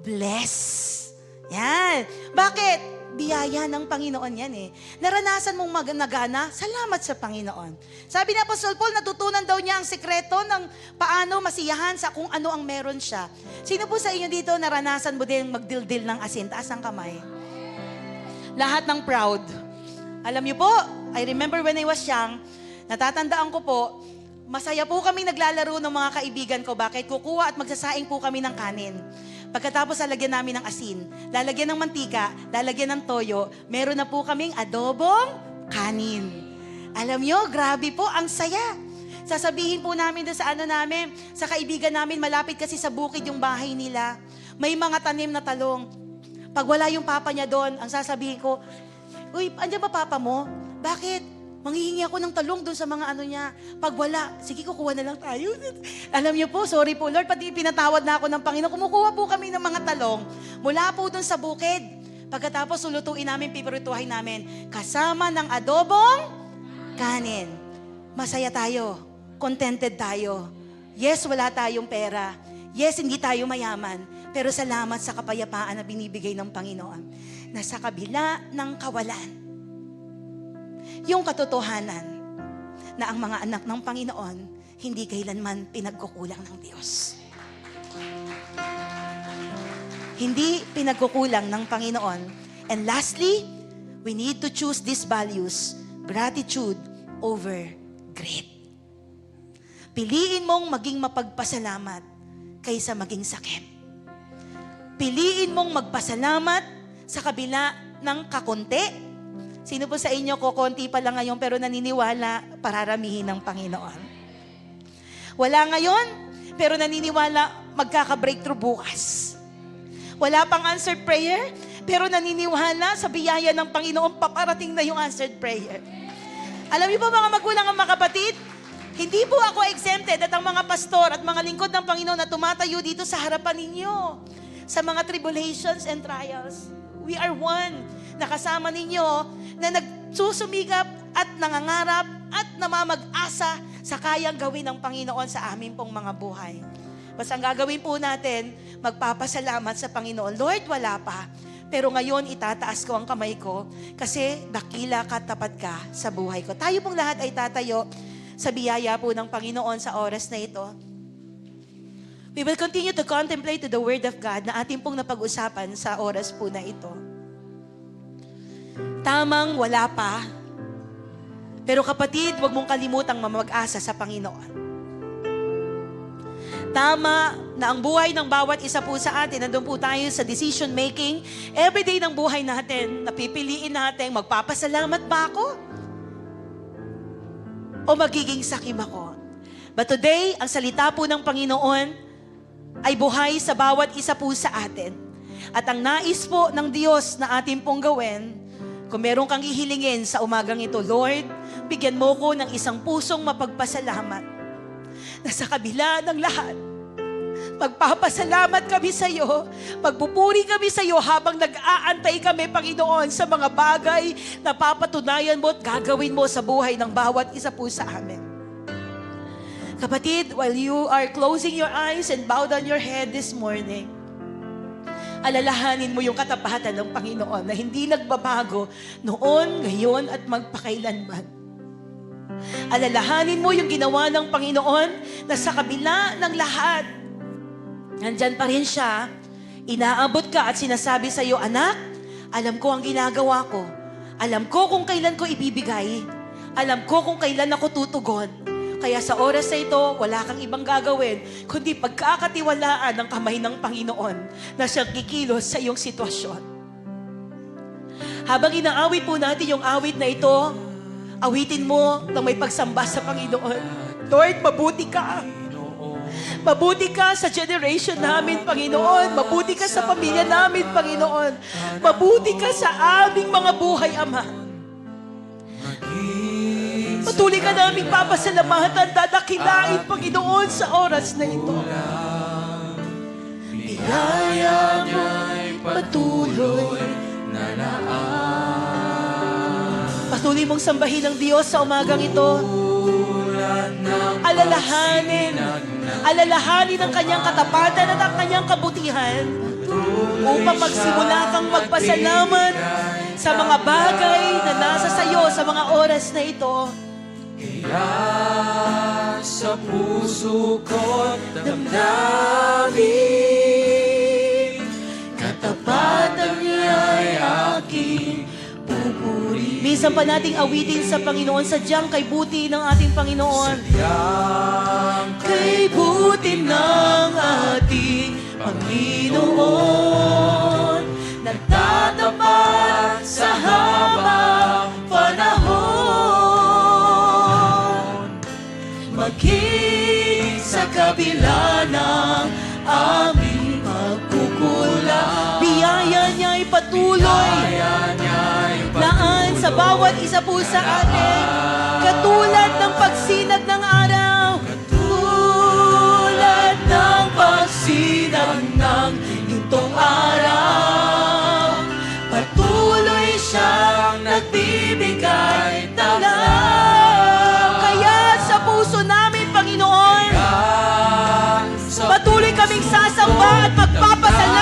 blessed. Yan. Bakit? Biyaya ng Panginoon yan Naranasan mong nagana, salamat sa Panginoon. Sabi ni Apostol Paul, natutunan daw niya ang sekreto ng paano masiyahan sa kung ano ang meron siya. Sino po sa inyo dito naranasan mo din magdildil ng asin? Taas ang kamay. Lahat ng proud. Alam niyo po, I remember when I was young, natatandaan ko po, masaya po kami naglalaro ng mga kaibigan ko. Bakit? Kukuha at magsasaing po kami ng kanin. Pagkatapos lalagyan namin ng asin, lalagyan ng mantika, lalagyan ng toyo, meron na po kaming adobong kanin. Alam niyo, grabe po, ang saya. Sasabihin po namin doon sa sa kaibigan namin, malapit kasi sa bukid yung bahay nila. May mga tanim na talong. Pag wala yung papa niya doon, ang sasabihin ko, uy, andyan ba papa mo? Bakit? Manghihingi ako ng talong doon sa mga niya. Pag wala, sige, kukuha na lang tayo. Alam niyo po, sorry po Lord, pati pinatawad na ako ng Panginoon. Kumukuha po kami ng mga talong mula po doon sa bukid. Pagkatapos, sulutuin namin, pipirituhin namin. Kasama ng adobong kanin. Masaya tayo. Contented tayo. Yes, wala tayong pera. Yes, hindi tayo mayaman. Pero salamat sa kapayapaan na binibigay ng Panginoon na sa kabila ng kawalan, yung katotohanan na ang mga anak ng Panginoon hindi kailanman pinagkukulang ng Diyos. Hindi pinagkukulang ng Panginoon. And lastly, we need to choose these values, gratitude over greed. Piliin mong maging mapagpasalamat kaysa maging sakit. Piliin mong magpasalamat sa kabila ng kakunti. Sino po sa inyo, kukunti pa lang ngayon pero naniniwala pararamihin ng Panginoon? Wala ngayon, pero naniniwala magkaka-breakthrough bukas. Wala pang answered prayer, pero naniniwala sa biyaya ng Panginoon, paparating na yung answered prayer. Alam niyo po mga magulang at mga kapatid, hindi po ako exempted at ang mga pastor at mga lingkod ng Panginoon na tumatayo dito sa harapan ninyo sa mga tribulations and trials. We are one na kasama ninyo na nagsusumigap at nangangarap at namamag-asa sa kayang gawin ng Panginoon sa amin pong mga buhay. Basta ang gagawin po natin, magpapasalamat sa Panginoon. Lord, wala pa. Pero ngayon, itataas ko ang kamay ko kasi dakila ka, tapat ka sa buhay ko. Tayo pong lahat ay tatayo sa biyaya po ng Panginoon sa oras na ito. We will continue to contemplate to the Word of God na ating pong napag-usapan sa oras po na ito. Tamang wala pa. Pero kapatid, huwag mong kalimutang mamag-asa sa Panginoon. Tama na ang buhay ng bawat isa po sa atin, nandun po tayo sa decision making. Everyday ng buhay natin, napipiliin natin, magpapasalamat ba ako? O magiging sakim ako? But today, ang salita po ng Panginoon ay buhay sa bawat isa po sa atin. At ang nais po ng Diyos na atin pong gawin, kung meron kang ihilingin sa umagang ito, Lord, bigyan mo ko ng isang pusong mapagpasalamat na sa kabila ng lahat, magpapasalamat kami sa iyo, magpupuri kami sa iyo habang nag-aantay kami, Panginoon, sa mga bagay na papatunayan mo at gagawin mo sa buhay ng bawat isa po sa amin. Kapatid, while you are closing your eyes and bow down your head this morning, alalahanin mo yung katapatan ng Panginoon na hindi nagbabago noon, ngayon, at magpakailanman. Alalahanin mo yung ginawa ng Panginoon na sa kabila ng lahat, nandyan pa rin siya, inaabot ka at sinasabi sa iyo, anak, alam ko ang ginagawa ko. Alam ko kung kailan ko ibibigay. Alam ko kung kailan ako tutugon. Kaya sa oras na ito, wala kang ibang gagawin, kundi pagkakatiwalaan ng kamay ng Panginoon na siyang kikilos sa iyong sitwasyon. Habang inaawit po natin yung awit na ito, awitin mo ng may pagsamba sa Panginoon. Lord, mabuti ka. Mabuti ka sa generation namin, Panginoon. Mabuti ka sa pamilya namin, Panginoon. Mabuti ka sa aming mga buhay, Ama. Patuloy ka naming papasalamatan, dadakilain, Panginoon, sa oras na ito. Biyaya mo'y patuloy na naan. Patuloy mong sambahin ang Diyos sa umagang ito. Alalahanin ang kanyang katapatan at ang kanyang kabutihan upang magsimula kang magpasalamat sa mga bagay na nasa sayo sa mga oras na ito. Kaya sa puso ko't damdamin, katapatan niya'y aking pupuri. Minsan pa nating awitin sa Panginoon, sadyang kay buti ng ating Panginoon. Sadyang kay buti ng ating Panginoon, nagtatapat sa habang panahon. Maging sa kabila ng aming pagkukulang, Biyaya niya'y patuloy naan sa bawat isa po sa atin, katulad ng pagsinag ng araw, katulad ng pagsinag ng gintong araw. Patuloy siyang nagbibigay taglay. Kaya sa puso namin, Panginoon, patuloy kaming sasamba at magpapasalamat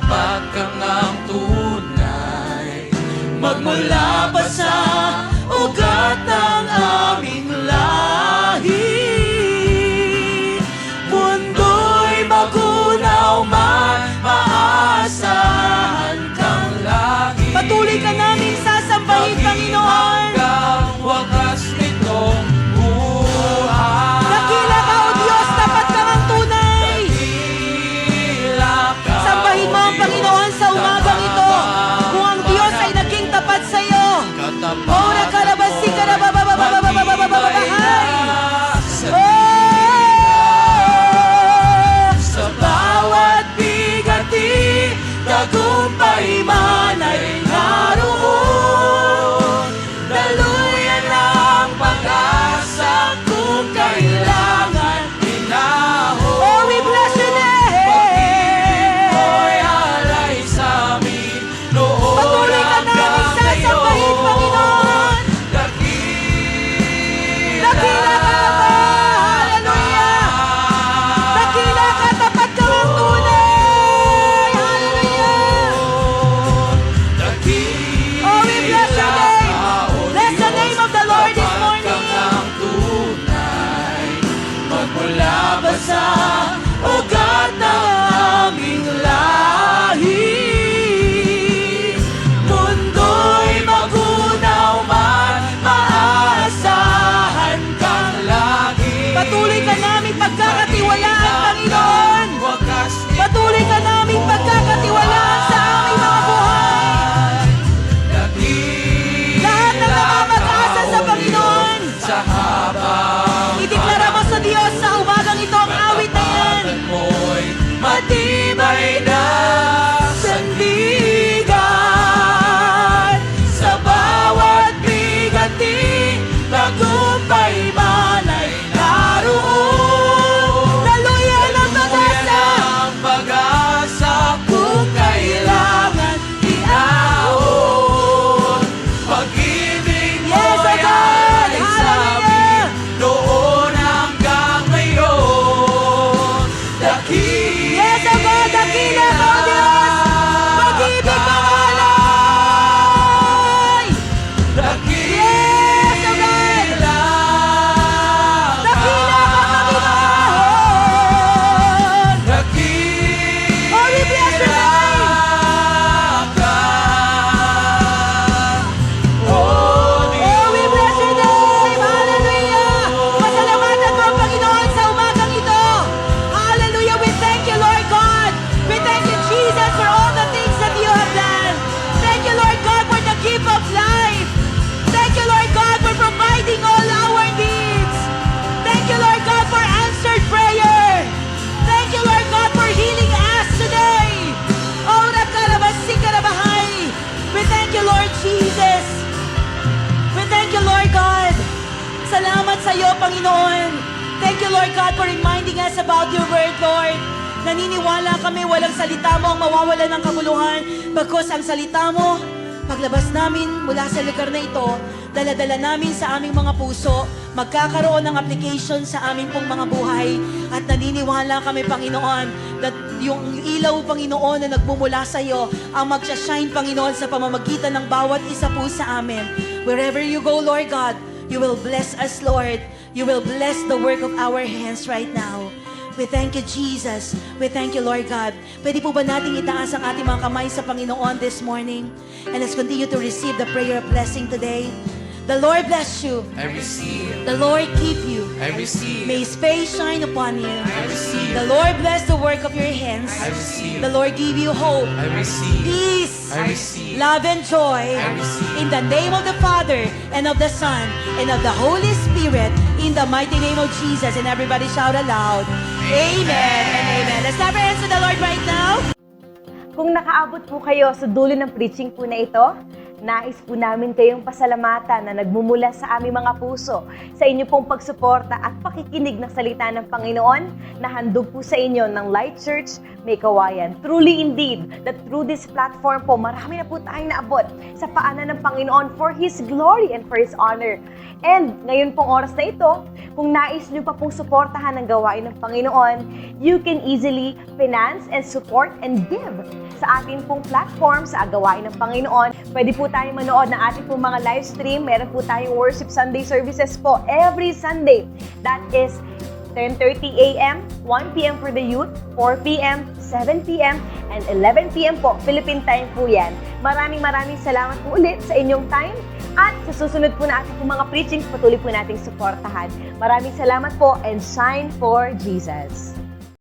tapat kang ang tunay. Magmula pa sa ugat ng aming lahi, mundo'y magunaw man, maaasahan kang lagi. Patuloy ka namin sasambahin, Panginoon. Hanggang wakas nitong buhay. Dakila ka, O Diyos, tapat kang ang tunay. Dakila ka, Sambahin mo ang Panginoon sa umagang ito. Kung ang Diyos ay naging tapat sa iyo. Ora kalabasi ka na bababababababababahay. Sa bawat bigati, tagumpay man ay naroon. Daluyan ang pag-asa kung kailangan pinahon. Oh, we bless your name. Pag-ibig mo'y alay sa amin noon Patuloy ka namin hanggang sasambahin, Panginoon. Dakila Dakila ka ba? Hallelujah. Dakila ka, tapat ka ang tunay. Hallelujah. Oh, we bless your name. Bless the name of the Lord this morning. Magmula ba sa ugat ng aming lahi, mundo'y magunaw man, maaasahan kang lagi. Patuloy ka namin pagkakatiwalaan, Panginoon. Wakas Patuloy ka namin pagkakatiwalaan sa aming mga buhay. Lahat ng namamag-asa sa Panginoon. Sa habang Ideklara mo sa Diyos sa umagang ito ang awit na yan. mo'y matibay na sandigan. Sa bawat bigati, tagumpay man ay naroon. Daluyan ang pag-asa. Ang pag-asa kung kailangan iahon. Pag-ibig Yes, mo'y O God. alay sa Hallelujah. amin noon hanggang ngayon. Yes, O God, dakila ka, O Diyos. Pag-ibig mo alay. Yes, O God. Dakila ka, Panginoon. Oh, we bless your name. Oh, we bless your name. Hallelujah. Pasalamatan mo ang Panginoon sa umagang ito. Hallelujah. We thank you, Lord God. We thank you, Jesus, for all the things that you have done. Thank you, Lord God, for the gift of life. Thank you, Lord God, for providing all our needs. Thank you, Lord God, for answered prayer. Thank you, Lord God, for healing us today. Ora karabasi karabahay. We thank you, Lord Jesus. We thank you, Lord God. Salamat sa iyo, Panginoon. Thank you, Lord God, for reminding us about your word, Lord. Naniniwala kami walang salita mo ang mawawala ng kabuluhan. Bagkus ang salita mo, paglabas namin mula sa lugar na ito, daladala namin sa aming mga puso, magkakaroon ng application sa aming pong mga buhay. At naniniwala kami, Panginoon, that yung ilaw, Panginoon, na nagmumula sa iyo, ang magsashine, Panginoon, sa pamamagitan ng bawat isa po sa amin. Wherever you go, Lord God, you will bless us, Lord. You will bless the work of our hands right now. We thank you, Jesus. We thank you, Lord God. Pwede po ba nating itaas ang ating mga kamay sa Panginoon this morning? And let's continue to receive the prayer of blessing today. The Lord bless you. I receive, The Lord keep you. I receive, May His face shine upon you. I receive, The Lord bless the work of your hands. I receive, The Lord give you hope, I receive, peace, I receive, love, and joy. I receive. In the name of the Father, and of the Son, and of the Holy Spirit, in the mighty name of Jesus. And everybody shout aloud, Amen and Amen. Let's clap our hands to the Lord right now. Kung nakaabot po kayo sa dulo ng preaching po na ito, Nais po namin kayong pasalamatan na nagmumula sa aming mga puso sa inyo pong pagsuporta at pakikinig ng salita ng Panginoon na handog po sa inyo ng Light Church May Kawayan. Truly indeed, that through this platform po, marami na po tayong naabot sa paanan ng Panginoon for His glory and for His honor. And ngayon pong oras na ito, kung nais nyo pa pong suportahan ang gawain ng Panginoon, you can easily finance and support and give sa ating pong platform sa gawain ng Panginoon. Pwede po tayong manood ng ating pong mga live stream. Meron po tayong worship Sunday services po every Sunday. That is 10:30 a.m., 1 p.m. for the youth, 4 p.m., 7 p.m., and 11 p.m. po. Philippine time po yan. Maraming salamat po ulit sa inyong time. At sa susunod po na ating pong mga preachings, patuloy po nating suportahan. Maraming salamat po and shine for Jesus.